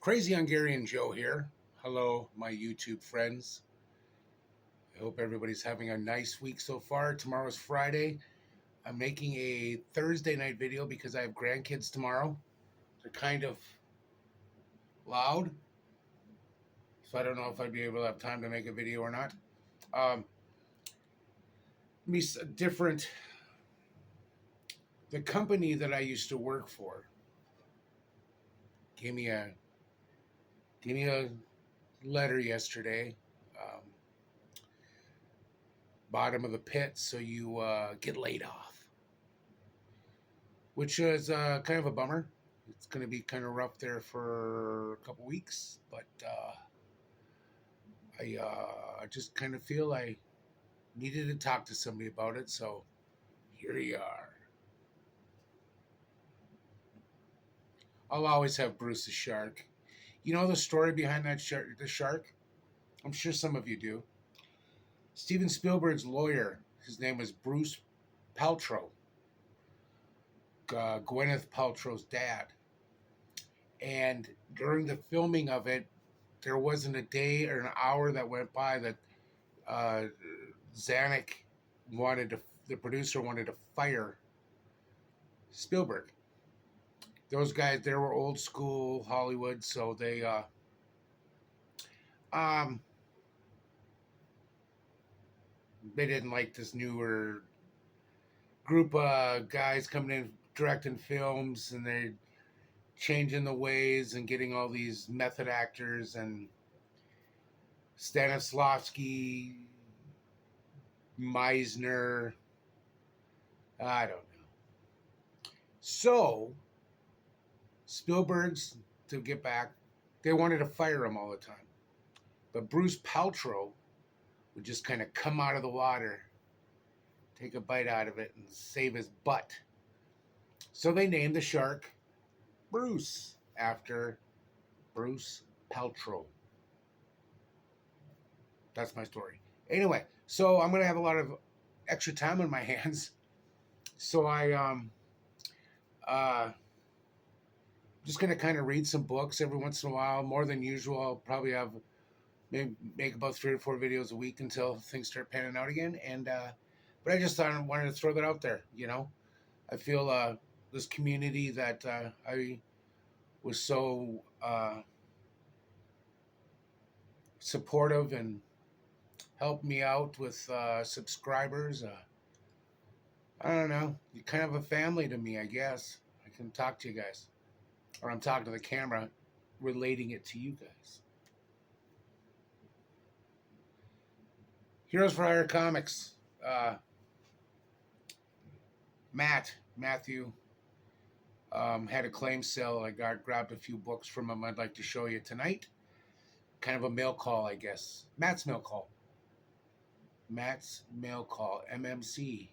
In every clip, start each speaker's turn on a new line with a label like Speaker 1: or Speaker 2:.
Speaker 1: Crazy Hungarian Joe here. Hello, my YouTube friends. I hope everybody's having a nice week so far. Tomorrow's Friday. I'm making a Thursday night video because I have grandkids tomorrow. They're kind of loud, so I don't know if I'd be able to have time to make a video or not. Um, different. The company that I used to work for gave me a gave me a letter yesterday. Um, Bottom of the pit, so you get laid off, which is kind of a bummer. It's going to be kind of rough there for a couple weeks, but I just kind of feel I needed to talk to somebody about it, so here you are. I'll always have Bruce the Shark. You know the story behind that shark, the shark? I'm sure some of you do. Steven Spielberg's lawyer, his name was Bruce Paltrow, Gwyneth Paltrow's dad. And during the filming of it, there wasn't a day or an hour that went by that uh, Zanuck the producer wanted to fire Spielberg. Those guys, they were old school Hollywood, so um, they didn't like this newer group of guys coming in directing films, and they're changing the ways and getting all these method actors and Stanislavski, Meisner. I don't know. So Spielberg's, to get back, they wanted to fire him all the time. But Bruce Paltrow would just kind of come out of the water, take a bite out of it, and save his butt. So they named the shark Bruce after Bruce Paltrow. That's my story. Anyway, so I'm going to have a lot of extra time on my hands. So just going to kind of read some books every once in a while, more than usual. I'll probably have maybe make about 3 or 4 videos a week until things start panning out again. And but I just thought I wanted to throw that out there. You know, I feel this community that I was so supportive and helped me out with subscribers. I don't know. You're kind of a family to me, I guess. I can talk to you guys, or I'm talking to the camera, relating it to you guys. Heroes for Hire Comics. Matthew had a claim sale. I grabbed a few books from him I'd like to show you tonight. Kind of a mail call, I guess. Matt's mail call. MMC.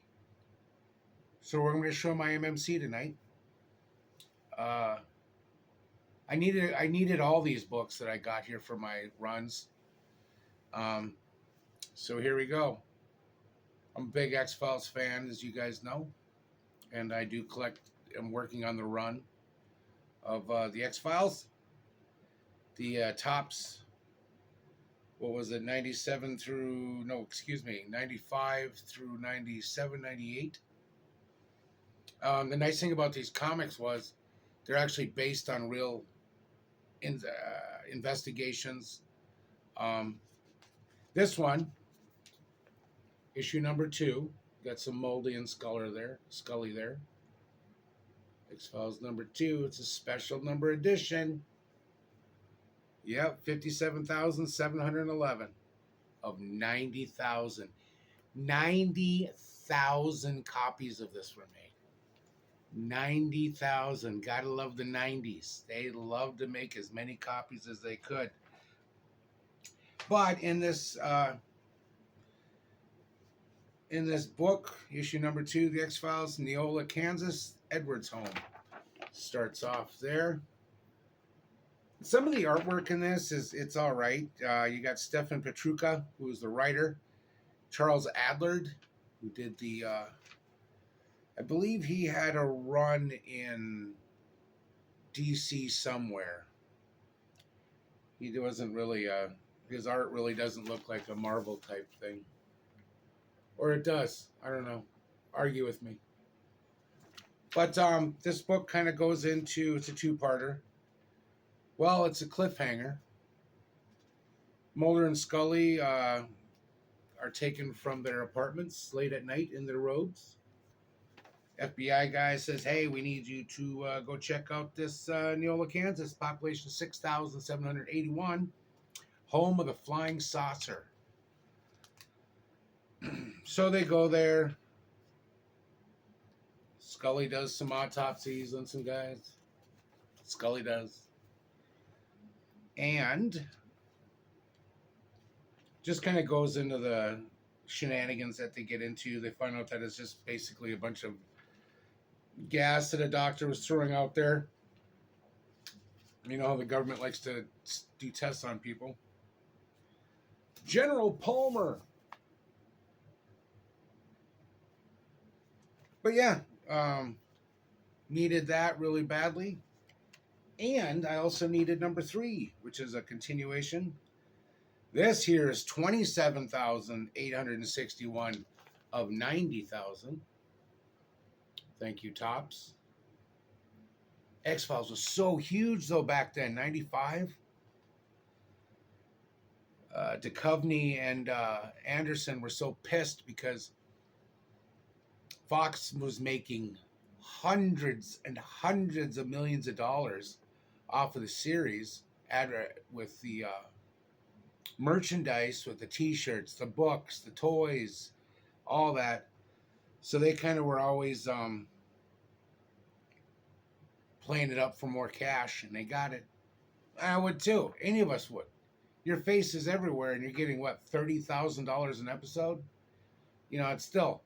Speaker 1: So we're going to show my MMC tonight. I needed all these books that I got here for my runs. So here we go. I'm a big X-Files fan, as you guys know, and I do collect. I'm working on the run of the X-Files. The tops. What was it? 95 through 97, 98. The nice thing about these comics was they're actually based on real investigations. This one, issue number 2, got some Moldy and Scully there. X-Files number 2. It's a special number edition. Yep, 57,711 of 90,000. 90,000 copies of this were made. 90,000. Gotta love the 90s. They loved to make as many copies as they could. But in this book, issue number 2, The X-Files, Neola, Kansas, Edward's home. Starts off there. Some of the artwork in this it's all right. You got Stefan Petruka, who is the writer. Charles Adlard, who did the I believe he had a run in DC somewhere. He wasn't really his art really doesn't look like a Marvel type thing, or it does. I don't know. Argue with me. But this book kind of goes into it's a two-parter. Well, it's a cliffhanger. Mulder and Scully are taken from their apartments late at night in their robes. FBI guy says, "Hey, we need you to go check out this Neola, Kansas, population 6,781, home of the flying saucer." So they go there. Scully does some autopsies on some guys. Scully does. And just kind of goes into the shenanigans that they get into. They find out that it's just basically a bunch of gas that a doctor was throwing out there. You know how the government likes to do tests on people. General Palmer. But yeah, needed that really badly. And I also needed number 3, which is a continuation. This here is 27,861 of 90,000. Thank you, Tops. X-Files was so huge, though, back then, 95. Duchovny and Anderson were so pissed because Fox was making hundreds and hundreds of millions of dollars off of the series with the merchandise, with the t-shirts, the books, the toys, all that. So they kind of were always playing it up for more cash, and they got it. I would too. Any of us would. Your face is everywhere, and you're getting, what, $30,000 an episode? You know, it's still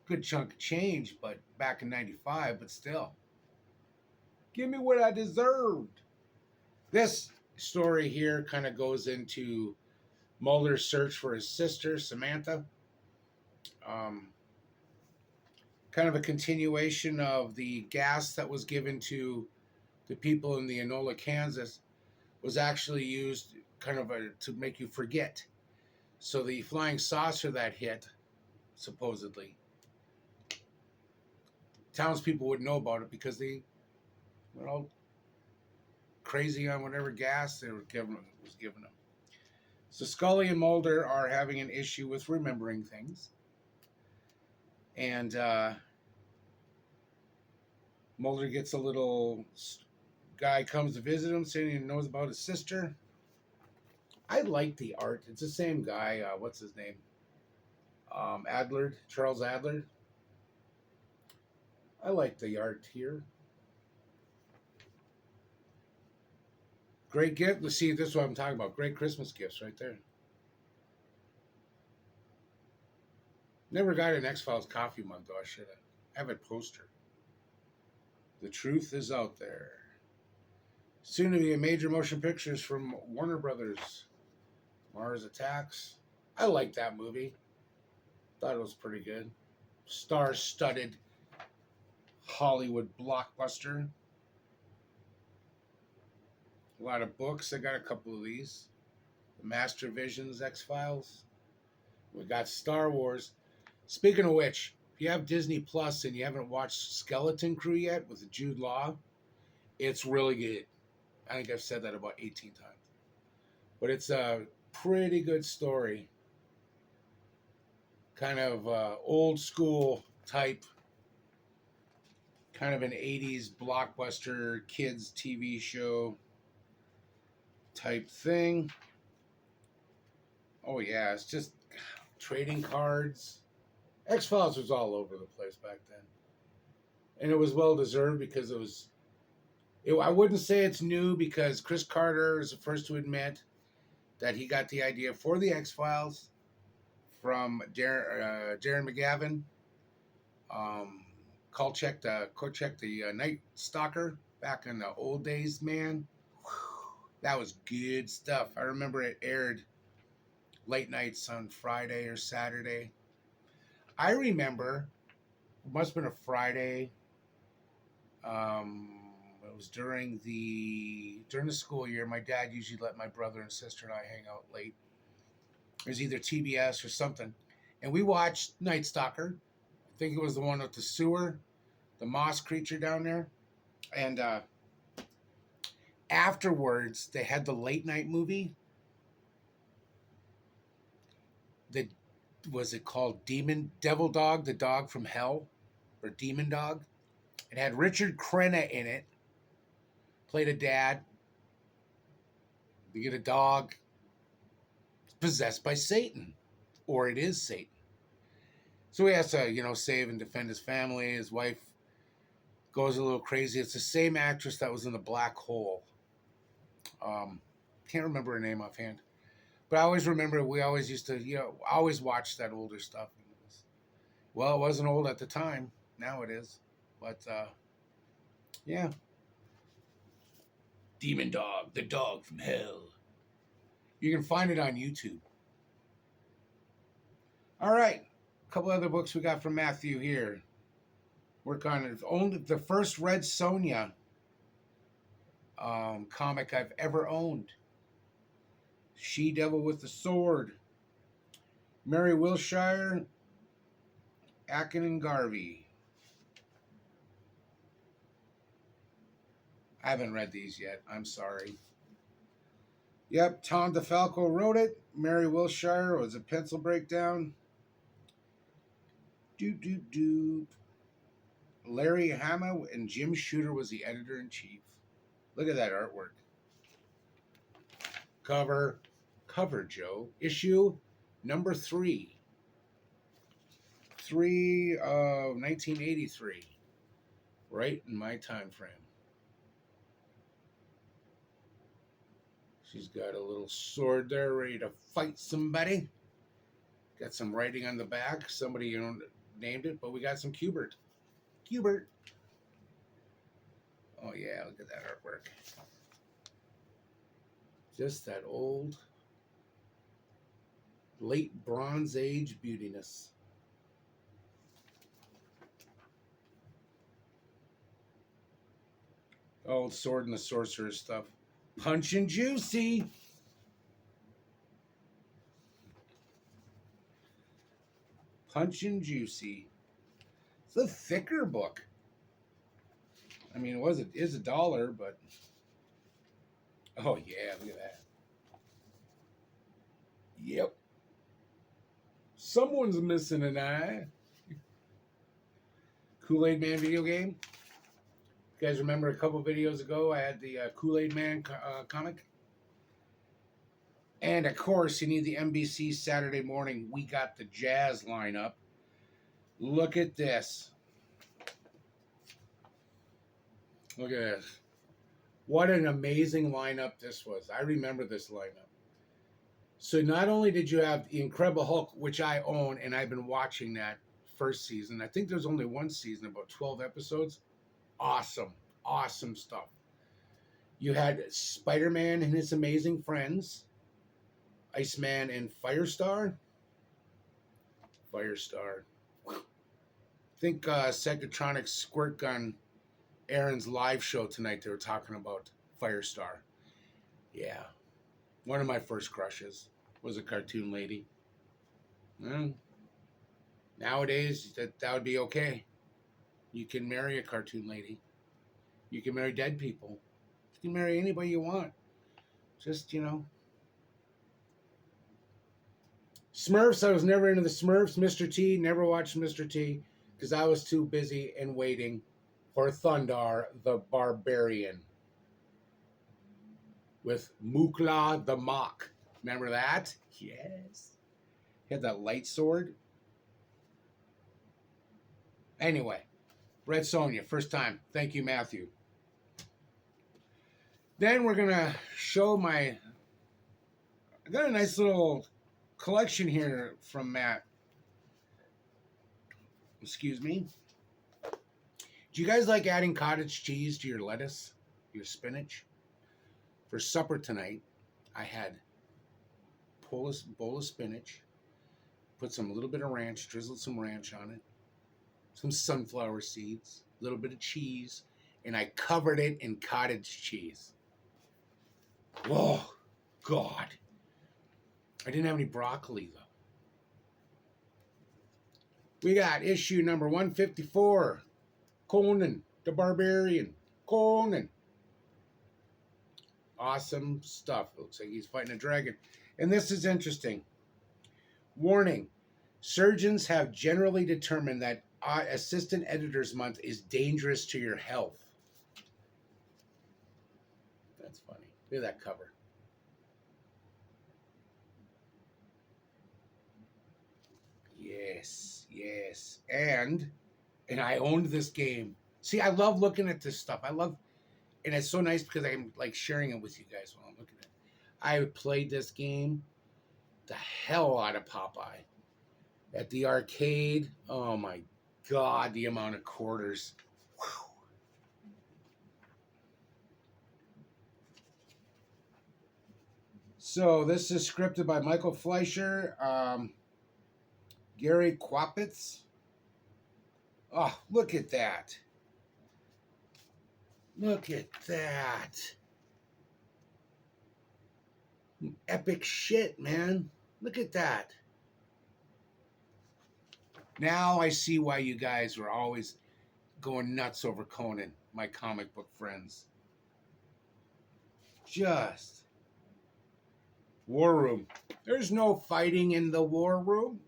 Speaker 1: a good chunk of change, but back in 95, but still. Give me what I deserved. This story here kind of goes into Mulder's search for his sister, Samantha. Kind of a continuation of the gas that was given to the people in the Enola, Kansas, was actually used kind of to make you forget. So the flying saucer that hit, supposedly, townspeople would know about it because they were all crazy on whatever gas they were was given them. So Scully and Mulder are having an issue with remembering things. And Mulder gets a little guy comes to visit him saying he knows about his sister. I like the art. It's the same guy. What's his name? Adler, Charles Adler. I like the art here. Great gift. Let's see, this is what I'm talking about. Great Christmas gifts right there. Never got an X-Files coffee mug, though. I should have a poster. The truth is out there. Soon to be a major motion pictures from Warner Brothers. Mars Attacks. I liked that movie. Thought it was pretty good. Star-studded Hollywood blockbuster. A lot of books. I got a couple of these. The Master Visions X-Files. We got Star Wars. Speaking of which, if you have Disney Plus and you haven't watched Skeleton Crew yet with Jude Law, it's really good. I think I've said that about 18 times. But it's a pretty good story. Kind of old school type. Kind of an 80s blockbuster kids TV show type thing. Oh yeah, it's just trading cards. X-Files was all over the place back then. And it was well deserved because I wouldn't say it's new because Chris Carter is the first to admit that he got the idea for the X-Files from Darren McGavin. Kolchak, the Night Stalker, back in the old days, man. That was good stuff. I remember it aired late nights on Friday or Saturday. I remember, it must have been a Friday. It was during the school year. My dad usually let my brother and sister and I hang out late. It was either TBS or something, and we watched Night Stalker. I think it was the one with the sewer, the moss creature down there, and afterwards they had the late night movie. The Was it called Devil Dog, the dog from hell, or Demon Dog? It had Richard Crenna in it. Played a dad. You get a dog possessed by Satan, or it is Satan. So he has to, save and defend his family. His wife goes a little crazy. It's the same actress that was in The Black Hole. Can't remember her name offhand. But I always remember we always used to, always watch that older stuff. Well, it wasn't old at the time. Now it is. But, yeah. Demon Dog, the dog from hell. You can find it on YouTube. All right. A couple other books we got from Matthew here. Work on it. Only the first Red Sonja comic I've ever owned. She-Devil with the Sword. Mary Wilshire, Akin and Garvey. I haven't read these yet. I'm sorry. Yep, Tom DeFalco wrote it. Mary Wilshire was a pencil breakdown. Larry Hama and Jim Shooter was the editor-in-chief. Look at that artwork. Cover, Joe. Issue number 3. 3 of 1983. Right in my time frame. She's got a little sword there ready to fight somebody. Got some writing on the back. Somebody named it, but we got some Cubert. Oh yeah, look at that artwork. Just that old, late Bronze Age beautiness. Oh, Sword and the Sorcerer stuff. Punch and Juicy. Punch and Juicy. It's a thicker book. I mean, it is $1, but oh yeah, look at that. Yep. Someone's missing an eye. Kool-Aid Man video game. You guys remember a couple videos ago I had the Kool-Aid Man comic? And of course, you need the NBC Saturday morning. We got the jazz lineup. Look at this. Look at this. What an amazing lineup this was. I remember this lineup. So not only did you have the Incredible Hulk, which I own, and I've been watching that first season. I think there's only one season, about 12 episodes. Awesome stuff. You had Spider-Man and his amazing friends. Iceman and Firestar. I think Secatronix Squirt Gun, Aaron's live show tonight, they were talking about Firestar. Yeah. One of my first crushes was a cartoon lady. Well, nowadays, that would be okay. You can marry a cartoon lady. You can marry dead people. You can marry anybody you want. Just, Smurfs, I was never into the Smurfs. Mr. T, never watched Mr. T because I was too busy and waiting for Thundar the Barbarian with Mukla the Mock. Remember that? Yes. He had that light sword. Anyway, Red Sonja, first time. Thank you, Matthew. Then we're going to show I got a nice little collection here from Matt. Excuse me. Do you guys like adding cottage cheese to your lettuce, your spinach? For supper tonight, I had a bowl of spinach, put some little bit of ranch, drizzled some ranch on it, some sunflower seeds, a little bit of cheese, and I covered it in cottage cheese. Oh, God. I didn't have any broccoli, though. We got issue number 154. Conan, the Barbarian. Conan. Awesome stuff. Looks like he's fighting a dragon. And this is interesting. Warning. Surgeons have generally determined that Assistant Editors Month is dangerous to your health. That's funny. Look at that cover. Yes, yes. And I owned this game. See, I love looking at this stuff. And it's so nice because I'm like sharing it with you guys while I'm looking at it. I played this game the hell out of Popeye at the arcade. Oh my God, the amount of quarters. Whew. So this is scripted by Michael Fleischer, Gary Kwapitz. Oh, look at that. Look at that. Epic shit, man. Look at that. Now I see why you guys were always going nuts over Conan, my comic book friends. Just. War Room. There's no fighting in the War Room.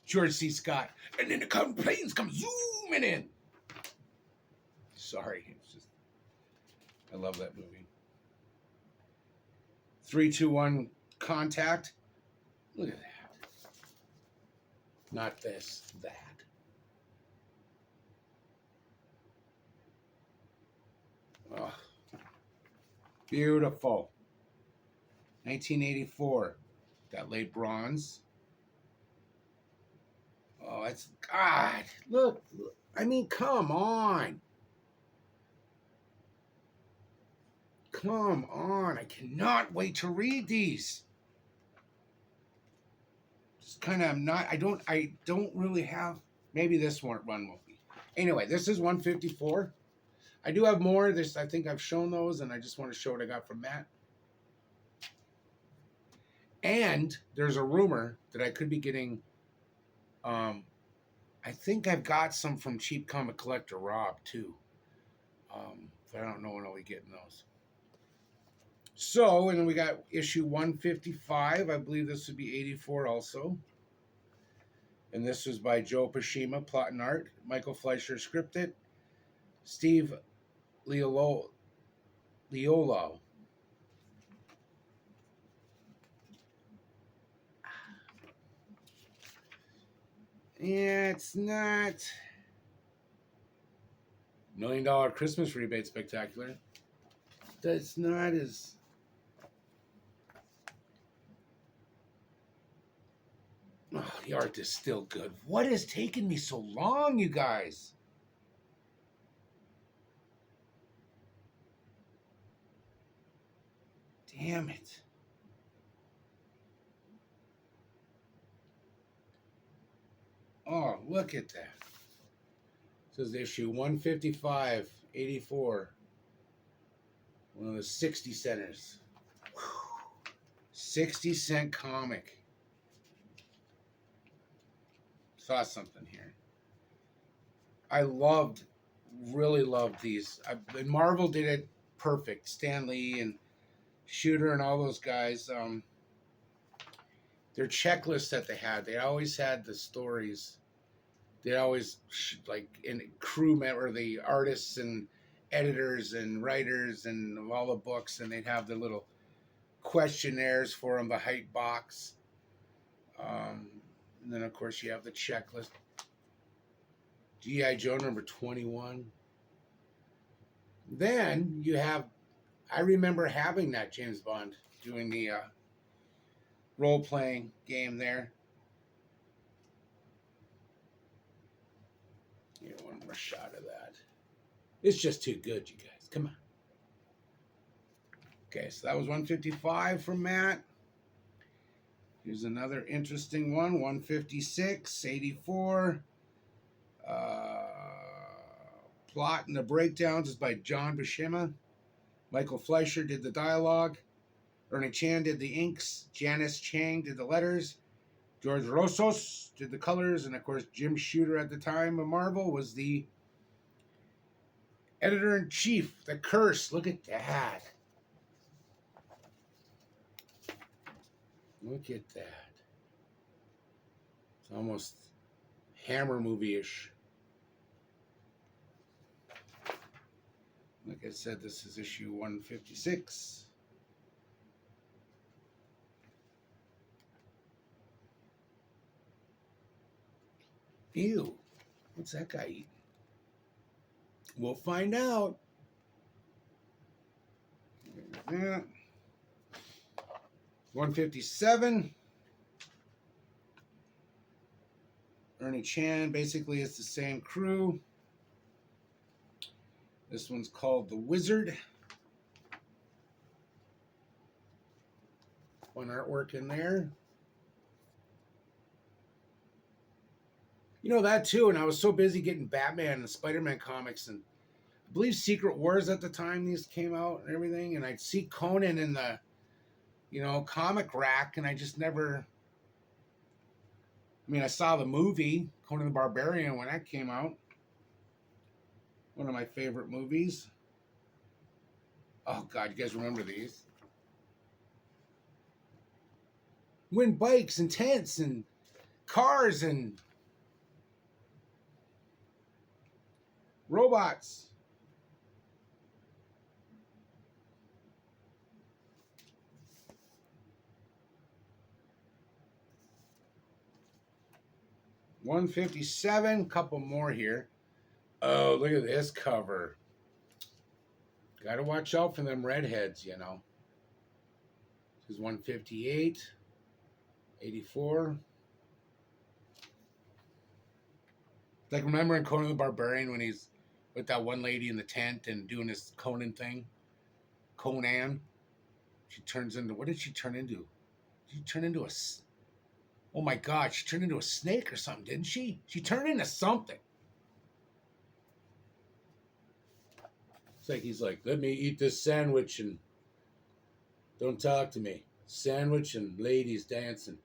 Speaker 1: George C. Scott. And then the planes come zooming in. Sorry. It's just. I love that movie. 3, 2, 1, Contact. Look at that. Not this, that. Oh, beautiful. 1984. Got late bronze. Oh, it's God. Look. I mean, come on. Come on. I cannot wait to read these. Just kind of not. I don't really have. Maybe this one won't be. Anyway, this is 154. I do have more. I think I've shown those, and I just want to show what I got from Matt. And there's a rumor that I could be getting. I think I've got some from Cheap Comic Collector Rob too. But I don't know when I'll be getting those. So, and then we got issue 155. I believe this would be 84 also. And this was by Joe Pashima, plot and art. Michael Fleischer scripted. Steve Leolo. Yeah, it's not. $1 Million Christmas Rebate Spectacular. That's not as. Oh, the art is still good. What has taken me so long, you guys? Damn it. Oh, look at that. This is issue 155, 84. One of the 60 centers. 60-cent comic. Saw something here. I really loved these. And Marvel did it perfect. Stan Lee and Shooter and all those guys. Their checklists that they always had the stories. They always like in crew member, the artists and editors and writers and all the books, and they'd have the little questionnaires for them, the height box. And then of course you have the checklist. G.I. Joe number 21. Then you have, I remember having that James Bond doing the role-playing game there. One more shot of that. It's just too good, you guys. Come on. Okay, so that was 155 from Matt. Here's another interesting one. 156, 84. Plot and the breakdowns is by John Buscema. Michael Fleischer did the dialogue. Ernie Chan did the inks. Janice Chang did the letters. George Rossos did the colors. And of course, Jim Shooter at the time of Marvel was the editor-in-chief. The Curse. Look at that. Look at that. It's almost Hammer movie-ish. Like I said, this is issue 156. Ew. What's that guy eating? We'll find out. Yeah. 157. Ernie Chan. Basically, it's the same crew. This one's called The Wizard. One artwork in there. You know that too, and I was so busy getting Batman and Spider-Man comics, and I believe Secret Wars at the time these came out and everything, and I'd see Conan in the, comic rack, and I just never, I saw the movie, Conan the Barbarian, when that came out. One of my favorite movies. Oh, God, you guys remember these? Win bikes and tents and cars and robots. $157, couple more here. Oh, look at this cover. Gotta watch out for them redheads, This is 158, 84. Like, remember in Conan the Barbarian when he's with that one lady in the tent and doing his Conan thing? Conan. She turns into, what did she turn into? Did she turn into oh my God, she turned into a snake or something, didn't she? She turned into something. It's like he's like, let me eat this sandwich and don't talk to me. Sandwich and ladies dancing.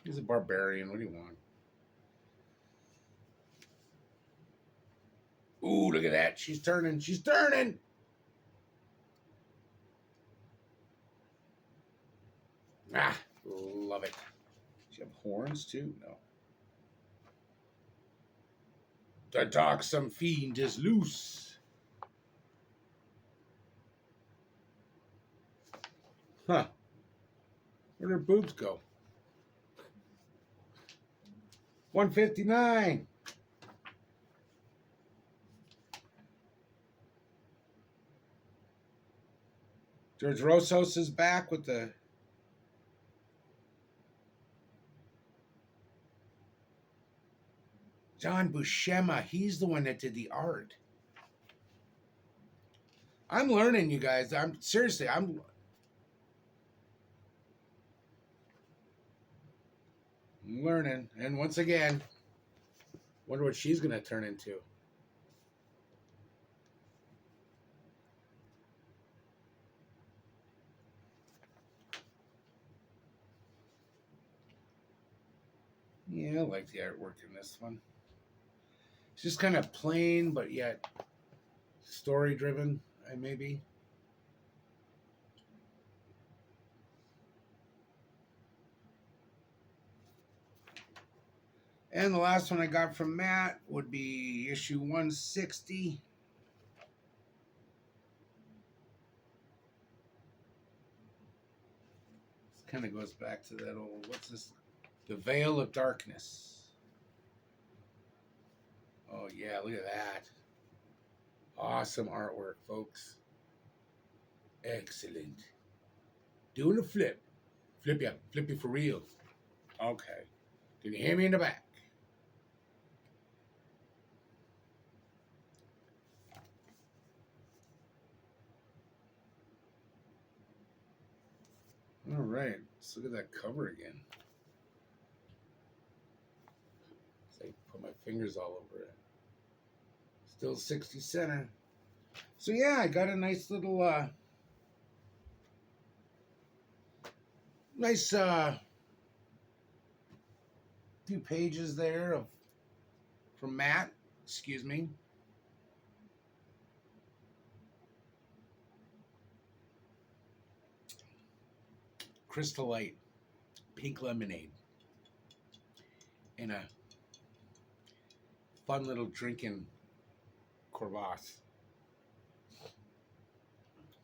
Speaker 1: He's a barbarian. What do you want? Ooh, look at that. She's turning. She's turning. Ah, love it. Does she have horns too? No. The darksome fiend is loose. Huh. Where'd her boobs go? 159. George Rossos is back with the John Buscema. He's the one that did the art. I'm learning, you guys. I'm learning. And once again, wonder what she's going to turn into. Yeah, I like the artwork in this one. It's just kind of plain, but yet story-driven, maybe. And the last one I got from Matt would be issue 160. This kind of goes back to that old, what's this? The Veil of Darkness. Oh, yeah, look at that. Awesome artwork, folks. Excellent. Doing a flip. Flip you for real. Okay. Can you hear me in the back? All right. Let's look at that cover again. So I put my Fingers all over it. Still 60 center. So yeah, I got a nice little nice few pages there of from Matt. Excuse me. Crystal Light, pink lemonade, and a fun little drinking crevasse.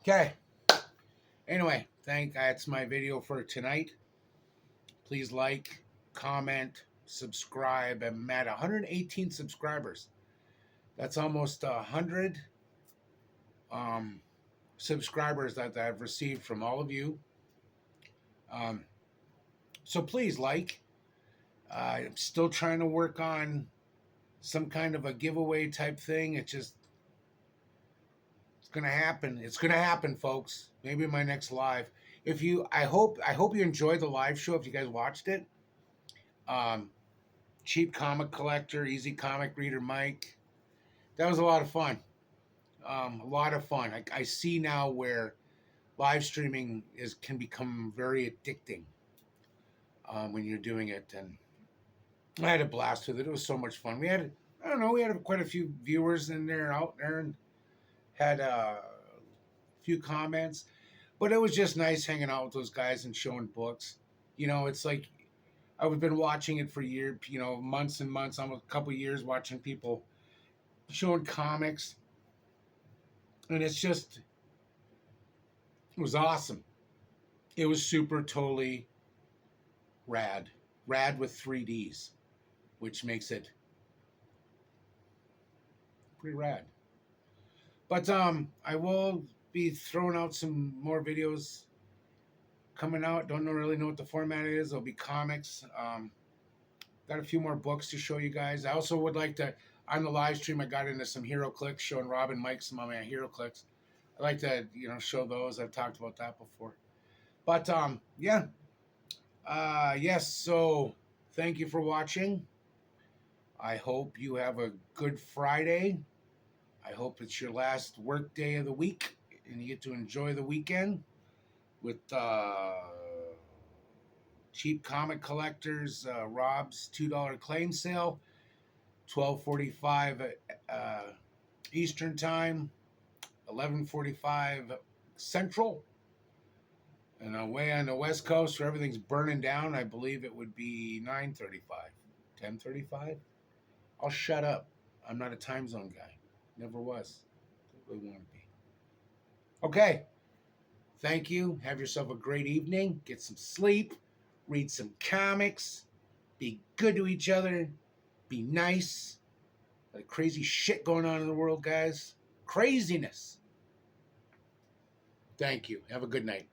Speaker 1: Okay. Anyway, that's my video for tonight. Please like, comment, subscribe. I'm at 118 subscribers. That's almost 100 um, subscribers that I've received from all of you. Um, so please like. I'm still trying to work on some kind of a giveaway type thing. It's gonna happen. It's gonna happen, folks. Maybe my next live. I hope you enjoyed the live show. If you guys watched it, um, cheap comic collector, easy comic reader, Mike. That was a lot of fun. A lot of fun. I see now where live streaming can become very addicting when you're doing it, and I had a blast with it. It was so much fun. We had quite a few viewers out there, and had a few comments, but it was just nice hanging out with those guys and showing books. It's like I've been watching it for years, months and months, almost a couple years, watching people showing comics, and it was awesome. It was super totally rad with 3Ds, which makes it pretty rad. But I will be throwing out some more videos coming out. Don't really know what the format is. There'll be comics. Got a few more books to show you guys. I also would like to, on the live stream, I got into some hero clicks, showing Rob and Mike some of my hero clicks. I like to, show those. I've talked about that before. But yeah. Yes, so thank you for watching. I hope you have a good Friday. I hope it's your last work day of the week and you get to enjoy the weekend with cheap comic collectors. Rob's $2 claim sale, 12:45 Eastern time, 11:45 Central. And away on the West Coast where everything's burning down, I believe it would be 9:35, 10:35. I'll shut up. I'm not a time zone guy. Never was. Don't really want to be. Okay. Thank you. Have yourself a great evening. Get some sleep. Read some comics. Be good to each other. Be nice. Like crazy shit going on in the world, guys. Craziness. Thank you. Have a good night.